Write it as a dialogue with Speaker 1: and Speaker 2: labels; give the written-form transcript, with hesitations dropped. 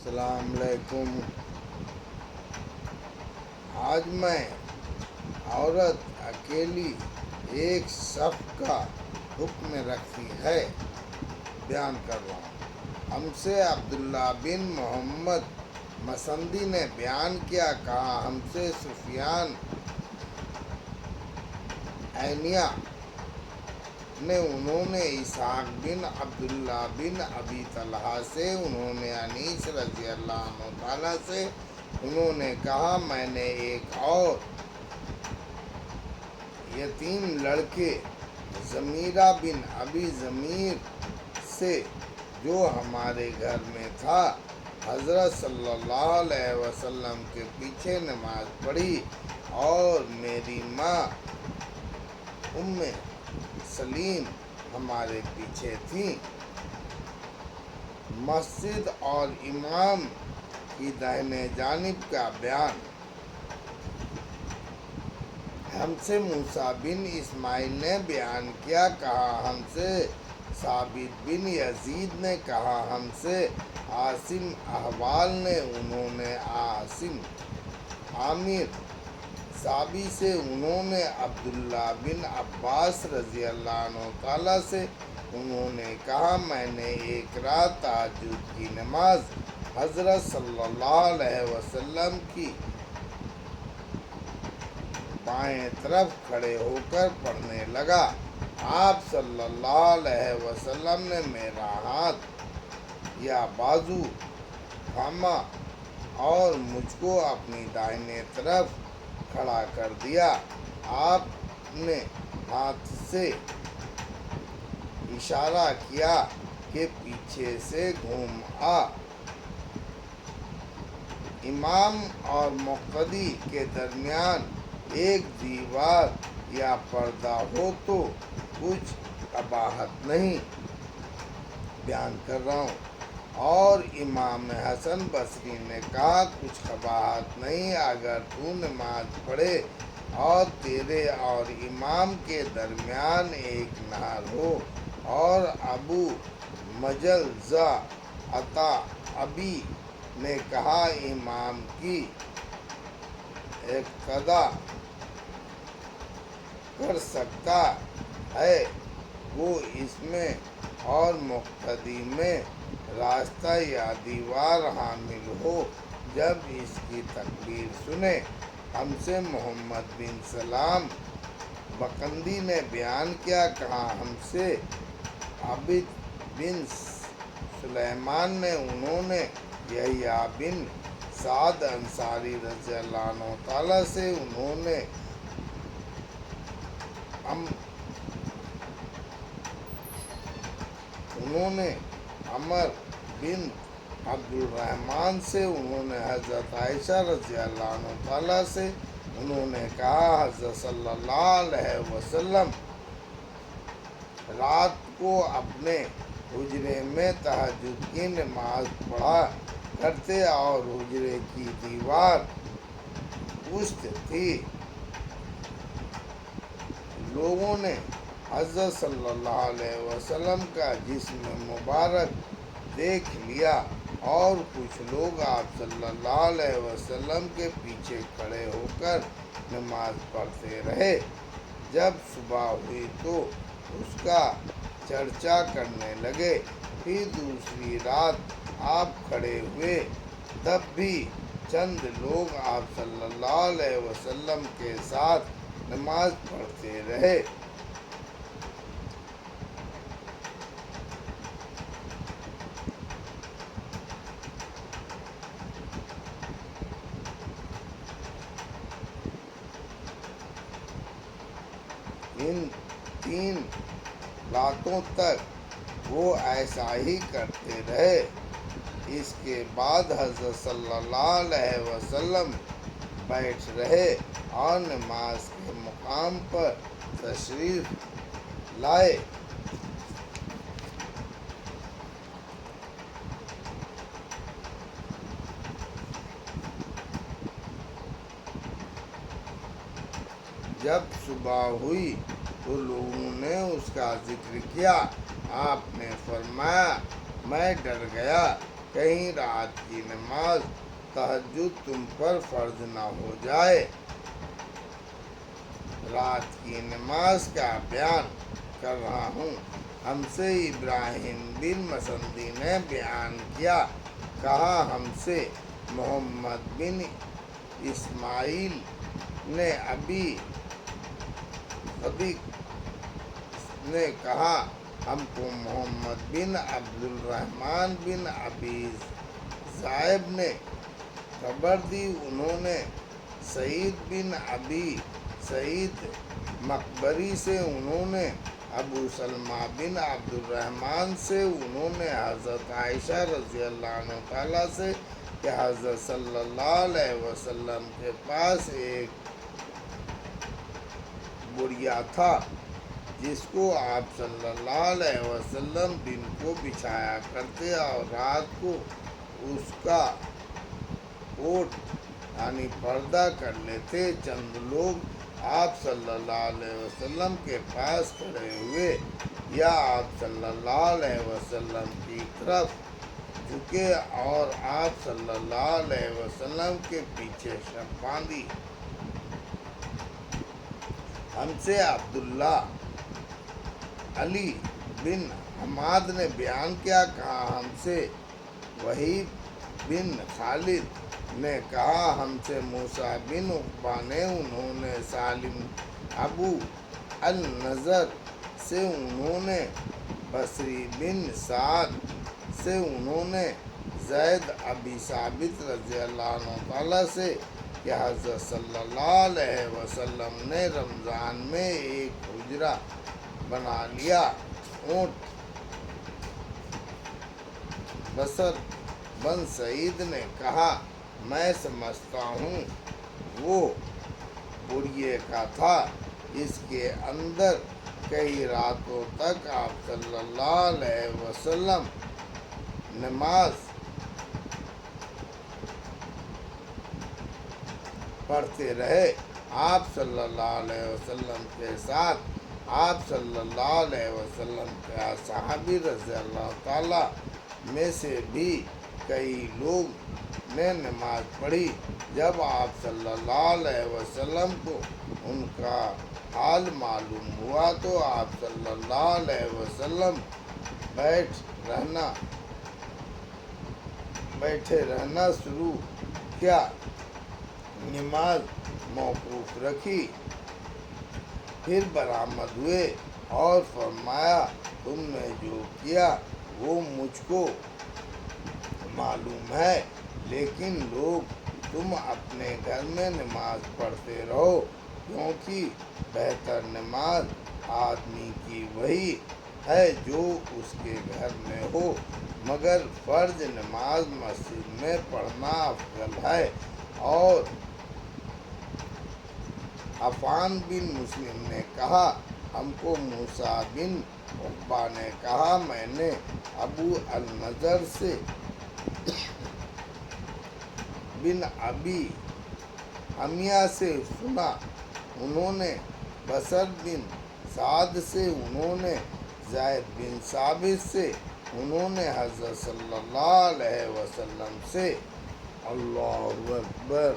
Speaker 1: السلام علیکم۔ آج میں عورت اکیلی ایک صف کا حکم رکھتی ہے بیان کر رہا ہوں۔ ہم سے عبداللہ بن محمد مسندی نے بیان کیا، کہا ہم سے سفیان عینیہ نے، انہوں نے اسحاق بن عبداللہ بن ابی طلحہ سے، انہوں نے انیس رضی اللہ عنہ تعالیٰ سے، انہوں نے کہا میں نے ایک اور یتیم لڑکے ضمیرہ بن ابی ضمیر سے، جو ہمارے گھر میں تھا، حضرت صلی اللہ علیہ وسلم کے پیچھے نماز پڑھی، اور میری ماں ام سلیم ہمارے پیچھے تھیں۔ مسجد اور امام کی داہنے جانب کا بیان۔ ہم سے موسیٰ بن اسماعیل نے بیان کیا، کہا ہم سے ثابت بن یزید نے، کہا ہم سے عاصم احوال نے، انہوں نے عاصم عامر صابی سے، انہوں نے عبداللہ بن عباس رضی اللہ عنہ تعالیٰ سے، انہوں نے کہا میں نے ایک رات تہجد کی نماز حضرت صلی اللہ علیہ وسلم کی بائیں طرف کھڑے ہو کر پڑھنے لگا۔ آپ صلی اللہ علیہ وسلم نے میرا ہاتھ یا بازو تھاما اور مجھ کو اپنی دائیں طرف کھڑا کر دیا۔ آپ نے ہاتھ سے اشارہ کیا کہ پیچھے سے گھوم آ۔ امام اور مقتدی کے درمیان ایک دیوار یا پردہ ہو تو کچھ قباحت نہیں، بیان کر رہا ہوں۔ اور امام حسن بصری نے کہا کچھ قباحت نہیں اگر تو نماز پڑھے اور تیرے اور امام کے درمیان ایک نہر ہو۔ اور ابو مجلزہ عطابی نے کہا امام کی اقتدا کر سکتا ہے وہ اس میں اور مقتدی میں راستہ یا دیوار حامل ہو، جب اس کی تکبیر سنے۔ ہم سے محمد بن سلام بقندی نے بیان کیا، کہا ہم سے عبد بن سلیمان نے، انہوں نے یحییٰ بن سعد انصاری رضی اللہ عنہ تعالیٰ سے، انہوں نے عمر بن عبد الرحمن سے، انہوں نے حضرت عائشہ رضی اللہ عنہ تعالیٰ سے، انہوں نے کہا حضرت صلی اللہ علیہ وسلم رات کو اپنے حجرے میں تہجد کی نماز پڑھا کرتے اور حجرے کی دیوار پشت تھی۔ لوگوں نے حضرت صلی اللہ علیہ وسلم کا جسم مبارک دیکھ لیا اور کچھ لوگ آپ صلی اللہ علیہ وسلم کے پیچھے کھڑے ہو کر نماز پڑھتے رہے۔ جب صبح ہوئی تو اس کا چرچا کرنے لگے۔ پھر دوسری رات آپ کھڑے ہوئے، تب بھی چند لوگ آپ صلی اللہ علیہ وسلم کے ساتھ نماز پڑھتے رہے۔ ان 3 راتوں تک وہ ایسا ہی کرتے رہے۔ اس کے بعد حضرت صلی اللہ علیہ وسلم بیٹھ رہے اور نماز کے مقام پر تشریف لائے۔ جب صبح ہوئی تو لوگوں نے اس کا ذکر کیا۔ آپ نے فرمایا میں ڈر گیا کہیں رات کی نماز تہجد تم پر فرض نہ ہو جائے۔ رات کی نماز کا بیان کر رہا ہوں۔ ہم سے ابراہیم بن مسندی نے بیان کیا، کہا ہم سے محمد بن اسماعیل نے ابی صدیق نے کہا ہم کو محمد بن عبد الرحمن بن ابی ذئب نے خبر دی، انہوں نے سعید بن ابی سعید مقبری سے، انہوں نے ابو سلمہ بن عبد الرحمن سے، انہوں نے حضرت عائشہ رضی اللہ عنہ تعالیٰ سے کہ حضرت صلی اللہ علیہ وسلم کے پاس ایک بڑیا تھا جس کو آپ صلی اللہ علیہ وسلم دن کو بچھایا کرتے اور رات کو اس کا اوٹ یعنی پردہ کر لیتے۔ چند لوگ آپ صلی اللہ علیہ وسلم کے پاس کھڑے ہوئے یا آپ صلی اللہ علیہ وسلم کی طرف جھکے اور آپ صلی اللہ علیہ وسلم کے پیچھے شب باندھی۔ ہم سے عبداللہ علی بن حماد نے بیان کیا، کہا ہم سے وحید بن خالد نے کہا ہم سے موسیٰ بن عقبہ نے، انہوں نے سالم ابو النضر سے، انہوں نے بصری بن سعد سے، انہوں نے زید ابی ثابت رضی اللہ عنہ تعالیٰ سے کہ حضرت صلی اللہ علیہ وسلم نے رمضان میں ایک حجرہ بنا لیا۔ اونٹ بصر بن سعید نے کہا میں سمجھتا ہوں وہ بڑیے کا تھا، اس کے اندر کئی راتوں تک آپ صلی اللہ علیہ وسلم نماز پڑھتے رہے۔ آپ صلی اللہ علیہ وسلم کے ساتھ آپ صلی اللہ علیہ وسلم کے صحابی رضی اللہ تعالیٰ میں سے بھی کئی لوگ نے نماز پڑھی۔ جب آپ صلی اللہ علیہ وسلم کو ان کا حال معلوم ہوا تو آپ صلی اللہ علیہ وسلم بیٹھے رہنا شروع کیا، نماز موقوف رکھی، پھر برآمد ہوئے اور فرمایا تم نے جو کیا وہ مجھ کو معلوم ہے، لیکن لوگ تم اپنے گھر میں نماز پڑھتے رہو، کیونکہ بہتر نماز آدمی کی وہی ہے جو اس کے گھر میں ہو، مگر فرض نماز مسجد میں پڑھنا افضل ہے۔ اور عفان بن مسلم نے کہا ہم کو موسیٰ بن عقبہ نے کہا میں نے ابو النضر سے بن ابی حمیہ سے سنا، انہوں نے بصر بن سعد سے، انہوں نے زید بن ثابت سے، انہوں نے حضرت صلی اللہ علیہ وسلم سے۔ اللہ اکبر۔